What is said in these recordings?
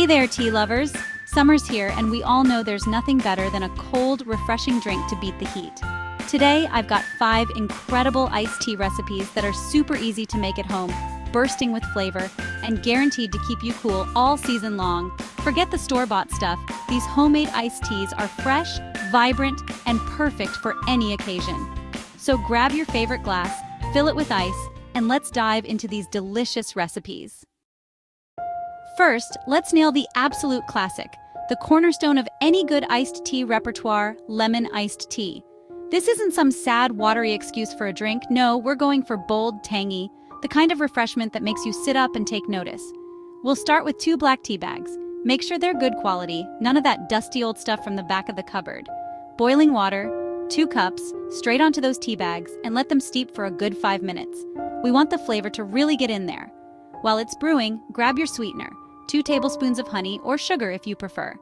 there, tea lovers! Summer's here, and we all know there's nothing better than a cold, refreshing drink to beat the heat. Today, I've got 5 incredible iced tea recipes that are super easy to make at home, bursting with flavor, and guaranteed to keep you cool all season long. Forget the store-bought stuff. These homemade iced teas are fresh, vibrant, and perfect for any occasion. So grab your favorite glass, fill it with ice, and let's dive into these delicious recipes. First, let's nail the absolute classic, the cornerstone of any good iced tea repertoire, lemon iced tea. This isn't some sad, watery excuse for a drink. No, we're going for bold, tangy, the kind of refreshment that makes you sit up and take notice. We'll start with 2 black tea bags. Make sure they're good quality, none of that dusty old stuff from the back of the cupboard. Boiling water, 2 cups, straight onto those tea bags, and let them steep for a good 5 minutes. We want the flavor to really get in there. While it's brewing, grab your sweetener, 2 tablespoons of honey or sugar if you prefer.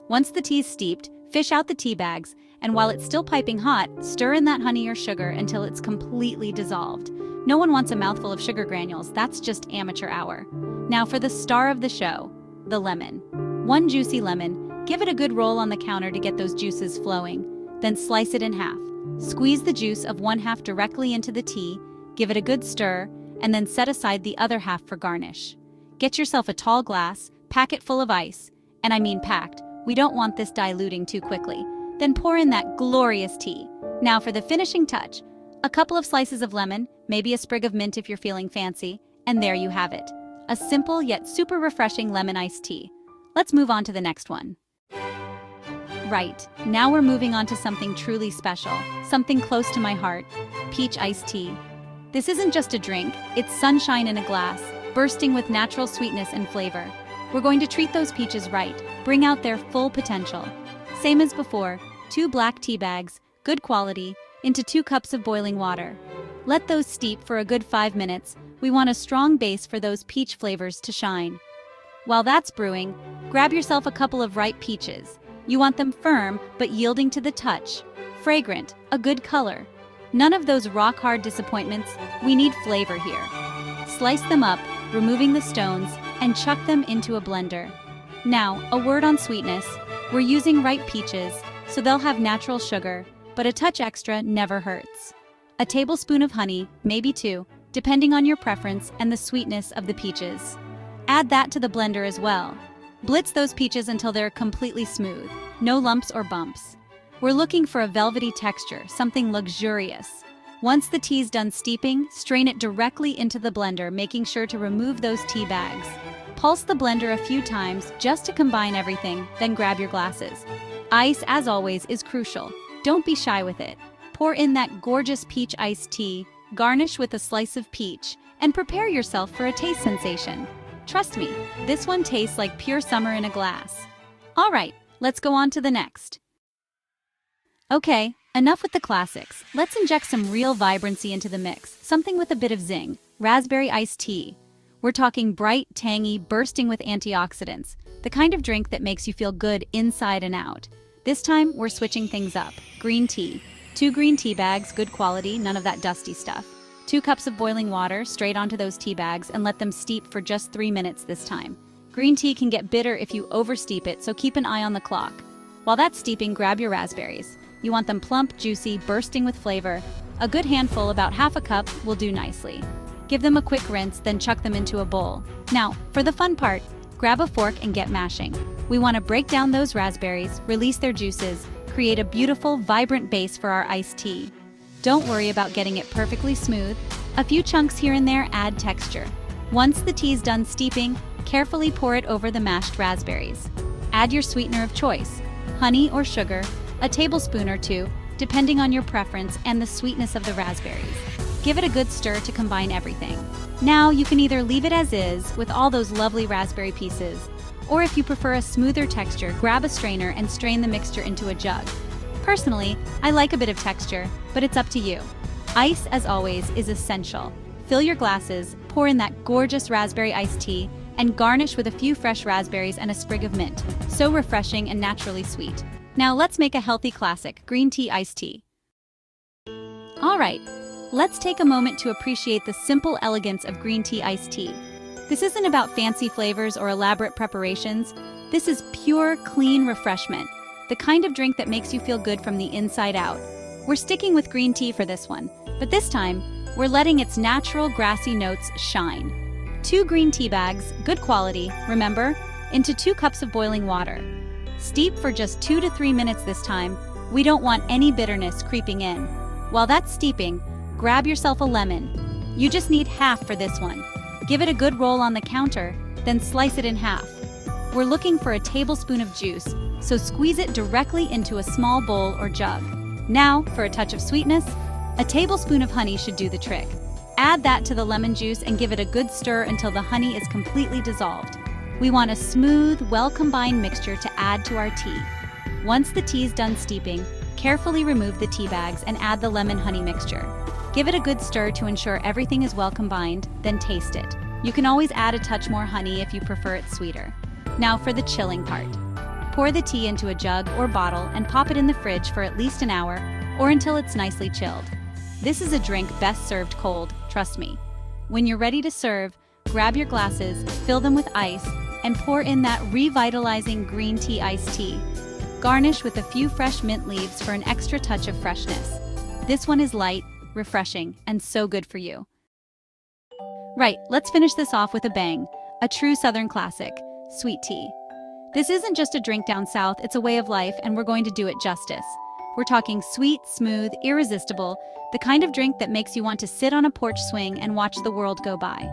Once the tea's steeped, fish out the tea bags, and while it's still piping hot, stir in that honey or sugar until it's completely dissolved. No one wants a mouthful of sugar granules, that's just amateur hour. Now for the star of the show, the lemon. 1 juicy lemon, give it a good roll on the counter to get those juices flowing. Then slice it in half. Squeeze the juice of 1/2 directly into the tea, give it a good stir, and then set aside the other half for garnish. Get yourself a tall glass, pack it full of ice, and I mean packed. We don't want this diluting too quickly. Then pour in that glorious tea. Now for the finishing touch, a couple of slices of lemon, maybe a sprig of mint if you're feeling fancy, and there you have it. A simple yet super refreshing lemon iced tea. Let's move on to the next one. Right, now we're moving on to something truly special, something close to my heart, peach iced tea. This isn't just a drink, it's sunshine in a glass, bursting with natural sweetness and flavor. We're going to treat those peaches right, bring out their full potential. Same as before, 2 black tea bags, good quality, into 2 cups of boiling water. Let those steep for a good 5 minutes. We want a strong base for those peach flavors to shine. While that's brewing, grab yourself a couple of ripe peaches. You want them firm, but yielding to the touch. Fragrant, a good color. None of those rock-hard disappointments. We need flavor here. Slice them up, removing the stones, and chuck them into a blender. Now, a word on sweetness. We're using ripe peaches, so they'll have natural sugar, but a touch extra never hurts. A tablespoon of honey, maybe 2, depending on your preference and the sweetness of the peaches. Add that to the blender as well. Blitz those peaches until they're completely smooth, no lumps or bumps. We're looking for a velvety texture, something luxurious. Once the tea's done steeping, strain it directly into the blender, making sure to remove those tea bags. Pulse the blender a few times just to combine everything, then grab your glasses. Ice, as always, is crucial. Don't be shy with it. Pour in that gorgeous peach iced tea, garnish with a slice of peach, and prepare yourself for a taste sensation. Trust me, this one tastes like pure summer in a glass. All right, let's go on to the next. Okay, enough with the classics. Let's inject some real vibrancy into the mix, something with a bit of zing. Raspberry iced tea. We're talking bright, tangy, bursting with antioxidants, the kind of drink that makes you feel good inside and out. This time, we're switching things up. Green tea. 2 green tea bags, good quality, none of that dusty stuff. 2 cups of boiling water, straight onto those tea bags, and let them steep for just 3 minutes this time. Green tea can get bitter if you oversteep it, so keep an eye on the clock. While that's steeping, grab your raspberries. You want them plump, juicy, bursting with flavor. A good handful, about half a cup, will do nicely. Give them a quick rinse, then chuck them into a bowl. Now, for the fun part, grab a fork and get mashing. We want to break down those raspberries, release their juices, create a beautiful, vibrant base for our iced tea. Don't worry about getting it perfectly smooth. A few chunks here and there add texture. Once the tea's done steeping, carefully pour it over the mashed raspberries. Add your sweetener of choice, honey or sugar, a tablespoon or 2, depending on your preference and the sweetness of the raspberries. Give it a good stir to combine everything. Now you can either leave it as is with all those lovely raspberry pieces, or if you prefer a smoother texture, grab a strainer and strain the mixture into a jug. Personally, I like a bit of texture, but it's up to you. Ice, as always, is essential. Fill your glasses, pour in that gorgeous raspberry iced tea, and garnish with a few fresh raspberries and a sprig of mint. So refreshing and naturally sweet. Now let's make a healthy classic, green tea iced tea. All right, let's take a moment to appreciate the simple elegance of green tea iced tea. This isn't about fancy flavors or elaborate preparations. This is pure, clean refreshment, the kind of drink that makes you feel good from the inside out. We're sticking with green tea for this one, but this time, we're letting its natural grassy notes shine. 2 green tea bags, good quality, remember, into 2 cups of boiling water. Steep for just 2 to 3 minutes this time. We don't want any bitterness creeping in. While that's steeping, grab yourself a lemon. You just need half for this one. Give it a good roll on the counter, then slice it in half. We're looking for a tablespoon of juice, so squeeze it directly into a small bowl or jug. Now, for a touch of sweetness, a tablespoon of honey should do the trick. Add that to the lemon juice and give it a good stir until the honey is completely dissolved. We want a smooth, well-combined mixture to add to our tea. Once the tea is done steeping, carefully remove the tea bags and add the lemon-honey mixture. Give it a good stir to ensure everything is well combined, then taste it. You can always add a touch more honey if you prefer it sweeter. Now for the chilling part. Pour the tea into a jug or bottle and pop it in the fridge for at least an hour or until it's nicely chilled. This is a drink best served cold, trust me. When you're ready to serve, grab your glasses, fill them with ice, and pour in that revitalizing green tea iced tea. Garnish with a few fresh mint leaves for an extra touch of freshness. This one is light, refreshing, and so good for you. Right, let's finish this off with a bang. A true Southern classic, sweet tea. This isn't just a drink down south, it's a way of life, and we're going to do it justice. We're talking sweet, smooth, irresistible, the kind of drink that makes you want to sit on a porch swing and watch the world go by.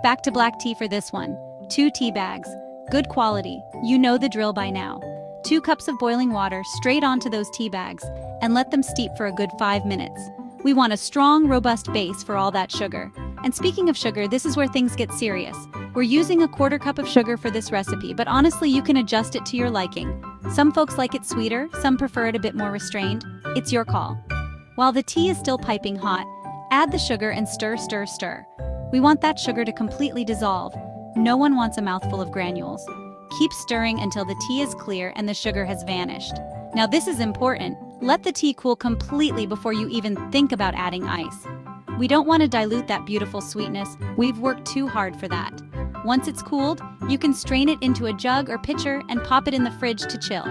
Back to black tea for this one. 2 tea bags, good quality, you know the drill by now. 2 cups of boiling water straight onto those tea bags, and let them steep for a good 5 minutes. We want a strong, robust base for all that sugar. And speaking of sugar, this is where things get serious. We're using a 1/4 cup of sugar for this recipe, but honestly, you can adjust it to your liking. Some folks like it sweeter, some prefer it a bit more restrained. It's your call. While the tea is still piping hot, add the sugar and stir, stir, stir. We want that sugar to completely dissolve. No one wants a mouthful of granules. Keep stirring until the tea is clear and the sugar has vanished. Now this is important. Let the tea cool completely before you even think about adding ice. We don't want to dilute that beautiful sweetness. We've worked too hard for that. Once it's cooled, you can strain it into a jug or pitcher and pop it in the fridge to chill.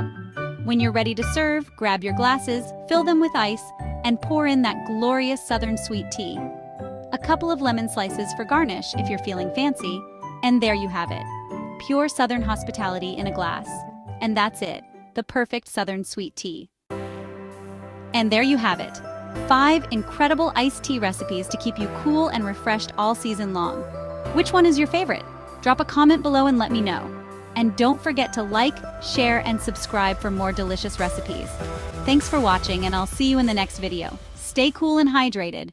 When you're ready to serve, grab your glasses, fill them with ice, and pour in that glorious Southern sweet tea. A couple of lemon slices for garnish if you're feeling fancy, and there you have it. Pure Southern hospitality in a glass. And that's it, the perfect Southern sweet tea. And there you have it. 5 incredible iced tea recipes to keep you cool and refreshed all season long. Which one is your favorite? Drop a comment below and let me know. And don't forget to like, share, and subscribe for more delicious recipes. Thanks for watching, and I'll see you in the next video. Stay cool and hydrated.